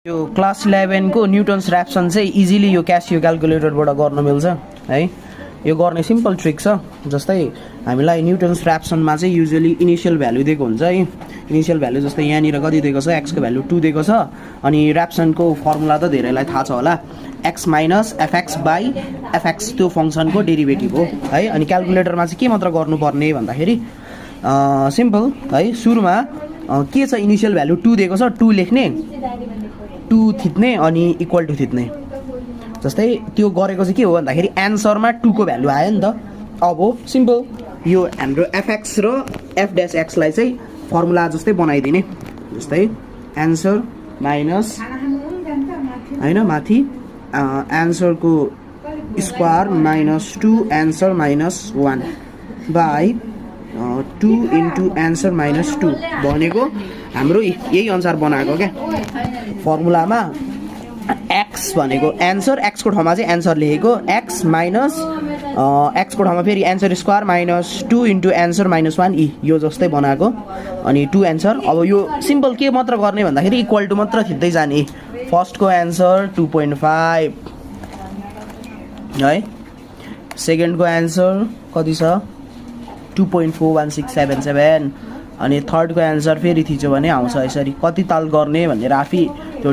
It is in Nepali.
यो क्लास 11 को न्युटन्स ऱ्याप्सन चाहिँ इजिली यो क्यासियो क्याल्कुलेटरबाट गर्न मिल्छ है। यो गर्ने सिम्पल ट्रिक छ। जस्तै हामीलाई न्युटन्स ऱ्याप्सनमा चाहिँ युजुअली इनिशियल भ्यालु दिएको हुन्छ है। इनिशियल भ्यालु जस्तै यहाँनिर कति दिएको छ, x को भ्यालु 2 दिएको छ। अनि ऱ्याप्सनको फर्मुला त धेरैलाई थाहा छ होला, x minus FX by FX त्यो फङ्सनको डेरिभेटिभ हो है। अनि क्याल्कुलेटरमा चाहिँ के मात्र गर्नुपर्ने भन्दाखेरि सिम्पल है, सुरुमा के छ इनिशियल भ्यालु 2 दिएको छ, 2 लेख्ने, 2 थिच्ने अनि इक्वल टु थिच्ने। जस्तै त्यो गरेको चाहिँ के हो भन्दाखेरि एन्सरमा 2 को भ्यालु आयो नि त। अब सिम्पल यो हाम्रो एफएक्स र एफ ड्यास एक्सलाई चाहिँ फर्मुला जस्तै बनाइदिने। जस्तै एन्सर माइनस हैन माथि एन्सरको square minus 2 answer minus 1 by 2 into answer minus 2 भनेको हाम्रो यही अनुसार बनाएको क्या। फर्मुलामा x भनेको एन्सर, x को ठाउँमा चाहिँ एन्सर लेखेको, x माइनस x को ठाउँमा फेरि answer square minus 2 into answer minus 1 यो जस्तै बनाएको। अनि 2 एन्सर। अब यो सिम्पल के मात्र गर्ने भन्दाखेरि इक्वल टु मात्र थिच्दै जाने। फर्स्टको एन्सर 2.5 है, सेकेन्डको एन्सर कति छ 2.41677 अनि थर्डको एन्सर फेरि थिच्यो भने आउँछ यसरी। कति ताल गर्ने भनेर आफै त्यो